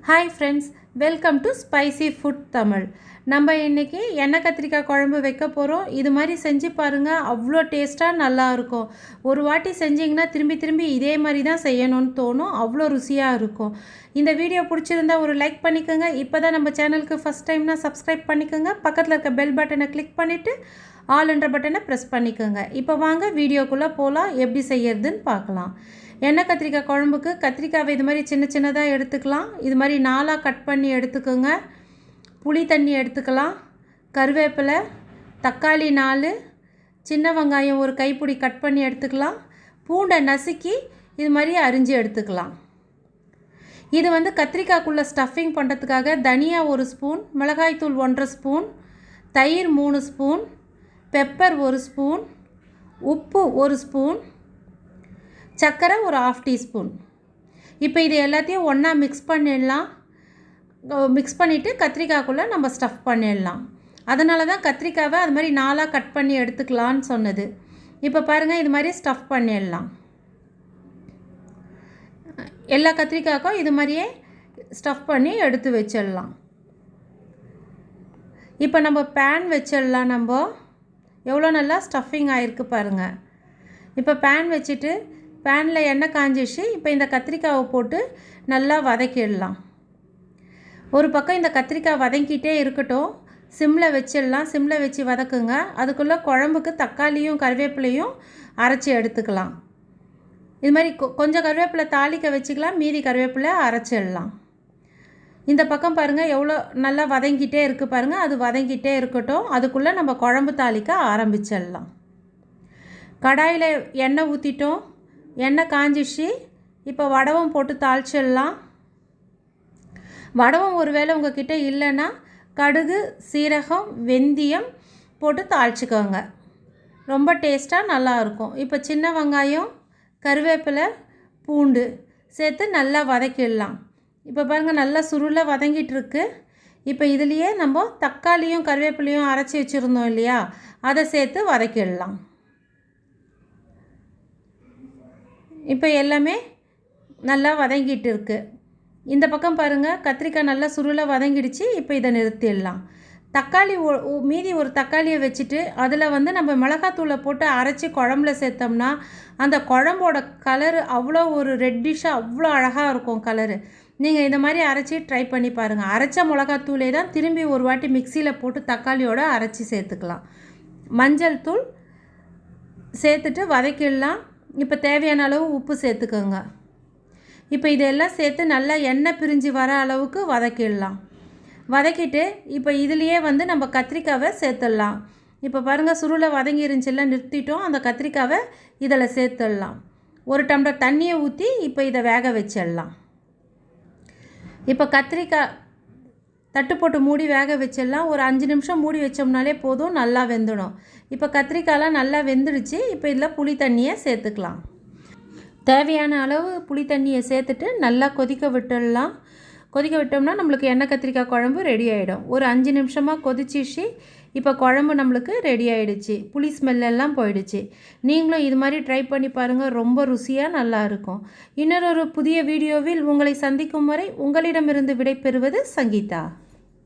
Hi friends, welcome to Spicy Food Tamil. நம்ம இன்னைக்கு எண்ணெய் கத்திரிக்காய் குழம்பு வைக்க போறோம். இது மாதிரி செஞ்சு பாருங்க, அவ்ளோ டேஸ்டா நல்லா இருக்கும். ஒரு வாட்டி செஞ்சீங்கன்னா திரும்பி இதே மாதிரி தான் செய்யணும்னு தோணும். அவ்ளோ ருசியா இருக்கும். இந்த வீடியோ பிடிச்சிருந்தா ஒரு லைக் பண்ணிக்கங்க. இப்போதான் நம்ம சேனலுக்கு ஃபர்ஸ்ட் டைம்னா சப்ஸ்கிரைப் பண்ணிக்கங்க. பக்கத்துல இருக்க பெல் பட்டனை கிளிக் பண்ணிட்டு ஆல் என்ற பட்டனை பிரஸ் பண்ணிக்கங்க. இப்போ வாங்க வீடியோக்குள்ள போலாம். எப்படி செய்யறதுன்னு பார்க்கலாம். எண்ணெய் கத்திரிக்காய் குழம்புக்கு கத்திரிக்காவை இது மாதிரி சின்னதாக எடுத்துக்கலாம். இது மாதிரி நாலாக கட் பண்ணி எடுத்துக்கோங்க. புளி தண்ணி எடுத்துக்கலாம். கருவேப்பிலை, தக்காளி 4, சின்ன வெங்காயம் ஒரு கைப்பிடி கட் பண்ணி எடுத்துக்கலாம். பூண்டை நசுக்கி இது மாதிரி அரிஞ்சு எடுத்துக்கலாம். இது கத்திரிக்காய்க்குள்ளே ஸ்டஃபிங் பண்ணுறதுக்காக தனியா 1 ஸ்பூன், மிளகாய்த்தூள் 1.5 ஸ்பூன், தயிர் 3 ஸ்பூன், பெப்பர் 1 ஸ்பூன், உப்பு 1 ஸ்பூன், சர்க்கரை ஒரு 1/2 டீஸ்பூன். இப்போ இது எல்லாத்தையும் ஒன்றா மிக்ஸ் பண்ணிடலாம். மிக்ஸ் பண்ணிவிட்டு கத்திரிக்காய்க்குள்ளே நம்ம ஸ்டஃப் பண்ணிடலாம். அதனால தான் கத்திரிக்காவை அது மாதிரி நாலாக கட் பண்ணி எடுத்துக்கலான்னு சொன்னது. இப்போ பாருங்கள், இது மாதிரி ஸ்டஃப் பண்ணிடலாம். எல்லா கத்திரிக்காய்க்கும் இது மாதிரியே ஸ்டஃப் பண்ணி எடுத்து வச்சிடலாம். இப்போ நம்ம பேன் வச்சிடலாம். நம்ம எவ்வளோ நல்லா ஸ்டஃபிங் ஆகிருக்கு பாருங்கள். இப்போ பேன் வச்சுட்டு பேனில் எண்ணெய் காஞ்சிச்சு. இப்போ இந்த கத்திரிக்காவை போட்டு நல்லா வதக்கிடலாம். ஒரு பக்கம் இந்த கத்திரிக்காய் வதங்கிட்டே இருக்கட்டும். சிம்மில் வச்சிடலாம். சிம்மில் வச்சு வதக்குங்க. அதுக்குள்ளே குழம்புக்கு தக்காளியும் கருவேப்பிலையும் அரைச்சி எடுத்துக்கலாம். இது மாதிரி கொஞ்சம் கருவேப்பிலை தாளிக்க வச்சுக்கலாம். மீதி கருவேப்பிலை அரைச்சிடலாம். இந்த பக்கம் பாருங்கள் எவ்வளோ நல்லா வதங்கிட்டே இருக்குது பாருங்கள். அது வதங்கிட்டே இருக்கட்டும். அதுக்குள்ளே நம்ம குழம்பு தாளிக்க ஆரம்பிச்சிடலாம். கடாயில் எண்ணெய் ஊற்றிட்டோம். எண்ணெய் காஞ்சிச்சு. இப்போ வடவம் போட்டு தாளிச்சிடலாம். வடவம் ஒருவேளை உங்ககிட்ட இல்லைன்னா கடுகு, சீரகம், வெந்தயம் போட்டு தாளிச்சிக்கோங்க. ரொம்ப டேஸ்ட்டாக நல்லாயிருக்கும். இப்போ சின்ன வெங்காயம், கருவேப்பிலை, பூண்டு சேர்த்து நல்லா வதக்கிடலாம். இப்போ பாருங்கள், நல்லா சுருளை வதங்கிட்டுருக்கு. இப்போ இதுலேயே நம்ம தக்காளியும் கருவேப்பிலையும் அரைச்சி வச்சுருந்தோம் இல்லையா, அதை சேர்த்து வதக்கிடலாம். இப்போ எல்லாமே நல்லா வதங்கிட்டு இருக்குது. இந்த பக்கம் பாருங்கள், கத்திரிக்காய் நல்லா சுருளை வதங்கிடுச்சு. இப்போ இதை நிறுத்திடலாம். தக்காளி மீதி ஒரு தக்காளியை வச்சுட்டு அதில் நம்ம மிளகாத்தூளை போட்டு அரைச்சி குழம்புல சேர்த்தோம்னா அந்த குழம்போட கலரு அவ்வளோ ஒரு ரெட்டிஷாக அவ்வளோ அழகாக இருக்கும் கலரு. நீங்கள் இந்த மாதிரி அரைச்சி ட்ரை பண்ணி பாருங்கள். அரைச்ச மிளகாத்தூளே தான் திரும்பி ஒரு வாட்டி மிக்சியில் போட்டு தக்காளியோடு அரைச்சி சேர்த்துக்கலாம். மஞ்சள் தூள் சேர்த்துட்டு வதக்கிடலாம். இப்போ தேவையான அளவு உப்பு சேர்த்துக்கோங்க. இப்போ இதெல்லாம் சேர்த்து நல்லா எண்ணெய் பிரிஞ்சு வர அளவுக்கு வதக்கிடலாம். வதக்கிட்டு இப்போ இதுலேயே நம்ம கத்திரிக்காவை சேர்த்துடலாம். இப்போ பாருங்கள், சுருளை வதங்கி இருந்துச்சுலாம் நிறுத்திட்டோம். அந்த கத்திரிக்காவை இதில் சேர்த்துடலாம். 1 டம்ளர் தண்ணியை ஊற்றி இப்போ இதை வேக வச்சிடலாம். இப்போ கத்திரிக்காய் தட்டு போட்டு மூடி வேக வச்சிடலாம். ஒரு 5 நிமிஷம் மூடி வச்சோம்னாலே போதும், நல்லா வெந்துடும். இப்போ கத்திரிக்காயெலாம் நல்லா வெந்துடுச்சு. இப்போ இதில் புளி தண்ணியை சேர்த்துக்கலாம். தேவையான அளவு புளி தண்ணியை சேர்த்துட்டு நல்லா கொதிக்க விட்டுடலாம். கொதிக்க விட்டோம்னா நம்மளுக்கு எண்ணெய் கத்திரிக்காய் குழம்பு ரெடி ஆகிடும். ஒரு 5 நிமிஷமாக கொதிச்சிச்சு. இப்போ குழம்பு நம்மளுக்கு ரெடி ஆகிடுச்சு. புளி ஸ்மெல்லெல்லாம் போயிடுச்சு. நீங்களும் இது மாதிரி ட்ரை பண்ணி பாருங்கள். ரொம்ப ருசியாக நல்லாயிருக்கும். இன்னொரு புதிய வீடியோவில் உங்களை சந்திக்கும் வரை உங்களிடமிருந்து விடைபெறுவது சங்கீதா.